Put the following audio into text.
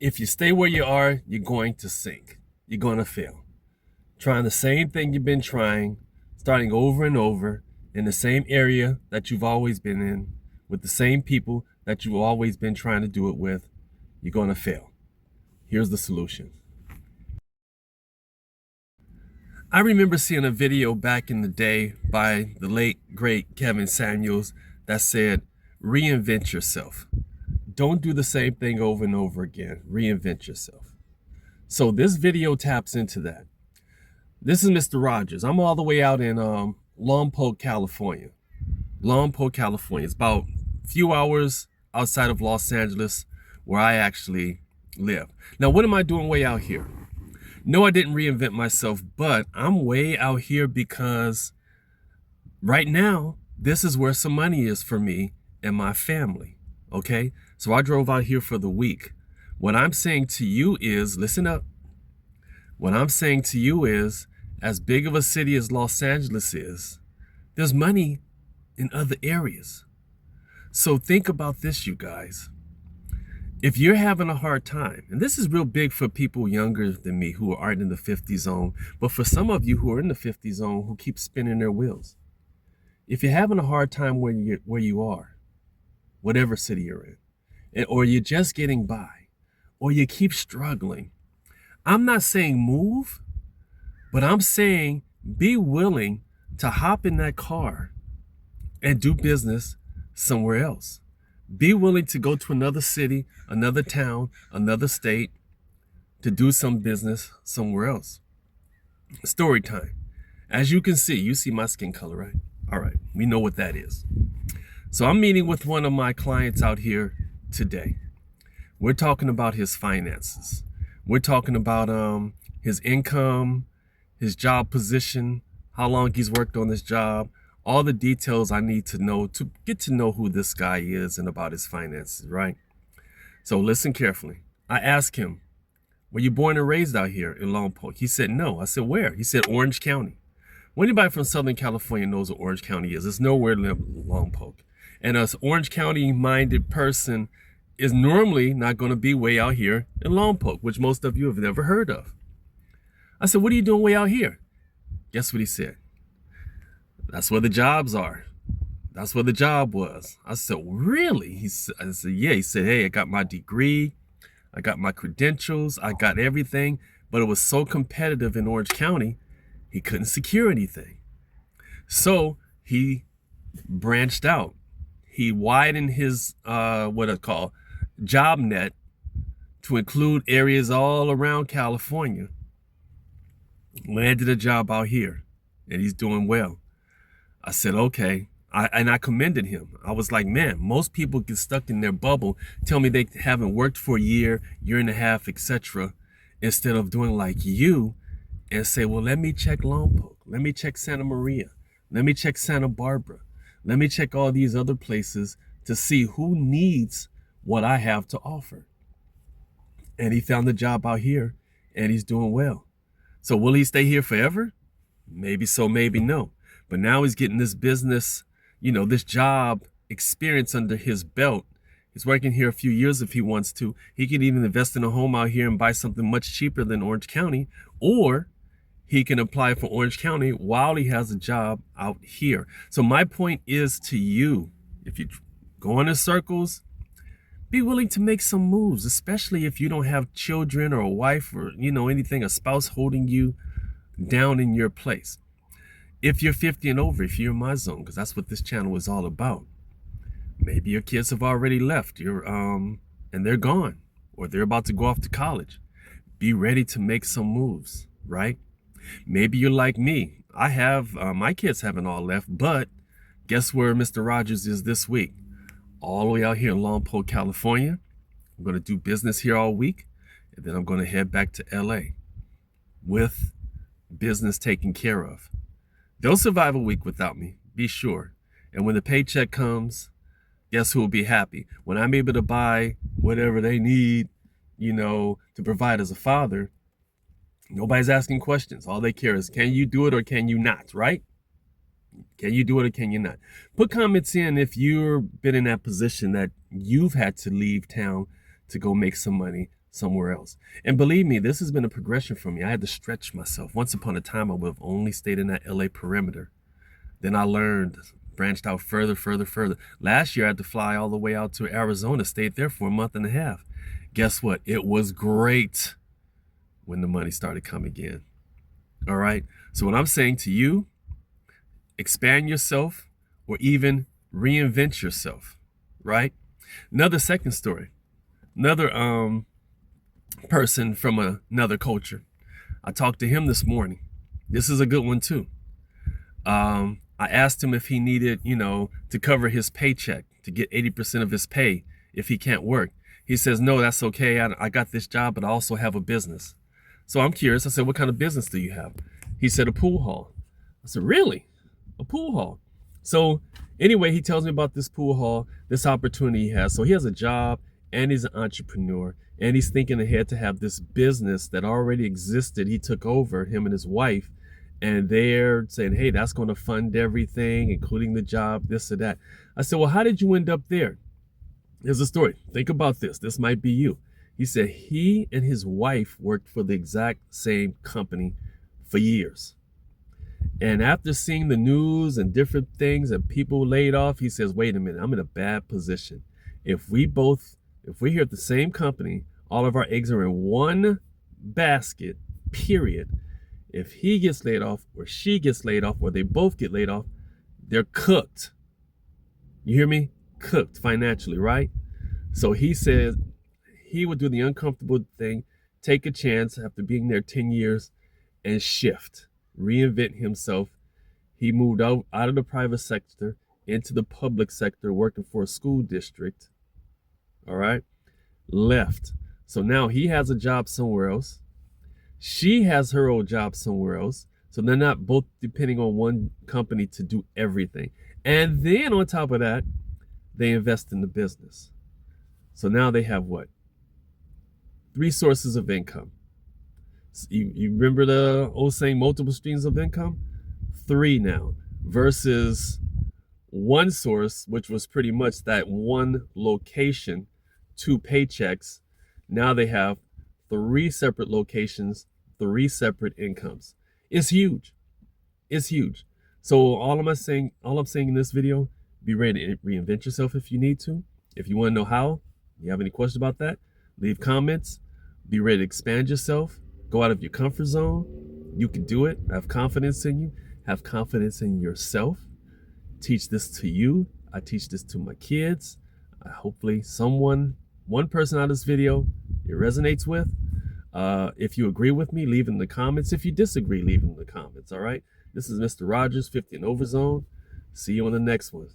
If you stay where you are, you're going to sink. You're going to fail. Trying the same thing you've been trying, starting over and over in the same area that you've always been in, with the same people that you've always been trying to do it with, you're going to fail. Here's the solution. I remember seeing a video back in the day by the late, great Kevin Samuels that said, reinvent yourself. Don't do the same thing over and over again. Reinvent yourself. So this video taps into that. This is Mr. Rogers. I'm all the way out in Lompoc, California. Lompoc, California. It's about a few hours outside of Los Angeles where I actually live. Now, what am I doing way out here? No, I didn't reinvent myself, but I'm way out here because right now, this is where some money is for me and my family, okay? So I drove out here for the week. What I'm saying to you is, listen up. What I'm saying to you is, as big of a city as Los Angeles is, there's money in other areas. So think about this, you guys. If you're having a hard time, and this is real big for people younger than me who aren't in the 50 zone, but for some of you who are in the 50 zone who keep spinning their wheels, if you're having a hard time where you are, whatever city you're in, or you're just getting by, or you keep struggling, I'm not saying move, but I'm saying be willing to hop in that car and do business somewhere else. Be willing to go to another city, another town, another state to do some business somewhere else. Story time. As you can see, you see my skin color, right? All right, we know what that is. So I'm meeting with one of my clients out here today. We're talking about his finances. We're talking about his income, his job position, how long he's worked on this job, all the details I need to know to get to know who this guy is and about his finances, right? So listen carefully. I asked him, were you born and raised out here in Lompoc? He said, no. I said, where? He said, Orange County. Well, anybody from Southern California knows what Orange County is. It's nowhere near Lompoc. And an Orange County-minded person is normally not going to be way out here in Lompoc, which most of you have never heard of. I said, what are you doing way out here? Guess what he said? That's where the jobs are. That's where the job was. I said, really? I said, yeah. He said, hey, I got my degree. I got my credentials. I got everything. But it was so competitive in Orange County, he couldn't secure anything. So he branched out. He widened his, job net to include areas all around California. Landed a job out here, and he's doing well. I said, okay. I commended him. I was like, man, most people get stuck in their bubble, tell me they haven't worked for a year and a half, etc., instead of doing like you and say, well, let me check Lompoc. Let me check Santa Maria. Let me check Santa Barbara. Let me check all these other places to see who needs what I have to offer. And he found a job out here, and he's doing well. So will he stay here forever? Maybe so, maybe no. But now he's getting this business, this job experience under his belt. He's working here a few years if he wants to. He can even invest in a home out here and buy something much cheaper than Orange County, or he can apply for Orange County while he has a job out here. So my point is to you, if you go in circles, be willing to make some moves, especially if you don't have children or a wife or, anything, a spouse holding you down in your place. If you're 50 and over, if you're in my zone, because that's what this channel is all about. Maybe your kids have already left, and they're gone, or they're about to go off to college. Be ready to make some moves, right? Maybe you're like me. I have, my kids haven't all left, but guess where Mr. Rogers is this week? All the way out here in Lompoc, California. I'm going to do business here all week, and then I'm going to head back to LA with business taken care of. They'll survive a week without me, be sure. And when the paycheck comes, guess who will be happy? When I'm able to buy whatever they need, to provide as a father, nobody's asking questions. All they care is, can you do it or can you not, right? Can you do it or can you not? Put comments in if you've been in that position that you've had to leave town to go make some money somewhere else. And believe me, this has been a progression for me. I had to stretch myself. Once upon a time, I would have only stayed in that LA perimeter. Then I learned, branched out further, further, further. Last year, I had to fly all the way out to Arizona, stayed there for a month and a half. Guess what? It was great when the money started coming in. All right. So what I'm saying to you, expand yourself or even reinvent yourself, right? Another second story. Another person from another culture. I talked to him this morning. This is a good one too. I asked him if he needed, to cover his paycheck, to get 80% of his pay if he can't work. He says, no, that's okay. I got this job, but I also have a business. So I'm curious. I said, what kind of business do you have? He said, a pool hall. I said, really? A pool hall? So anyway, he tells me about this pool hall, this opportunity he has. So he has a job and he's an entrepreneur and he's thinking ahead to have this business that already existed. He took over, him and his wife, and they're saying, hey, that's going to fund everything, including the job, this or that. I said, well, how did you end up there? Here's the story. Think about this. This might be you. He said he and his wife worked for the exact same company for years. And after seeing the news and different things and people laid off, he says, wait a minute, I'm in a bad position. If we're here at the same company, all of our eggs are in one basket, period. If he gets laid off or she gets laid off or they both get laid off, they're cooked. You hear me? Cooked financially, right? So he says he would do the uncomfortable thing, take a chance after being there 10 years and shift, reinvent himself. He moved out of the private sector into the public sector, working for a school district. All right. Left. So now he has a job somewhere else. She has her old job somewhere else. So they're not both depending on one company to do everything. And then on top of that, they invest in the business. So now they have what? 3 sources of income. So you remember the old saying, multiple streams of income? 3 now versus one source, which was pretty much that one location, 2 paychecks. Now they have 3 separate locations, 3 separate incomes. It's huge. It's huge. So all I'm saying in this video, be ready to reinvent yourself if you need to. If you want to know how, you have any questions about that, leave comments. Be ready to expand yourself. Go out of your comfort zone. You can do it. Have confidence in you. Have confidence in yourself. Teach this to you. I teach this to my kids. Hopefully one person out of this video it resonates with. If you agree with me, leave in the comments. If you disagree, leave in the comments. All right. This is Mr. Rogers, 50 and Over Zone. See you on the next one.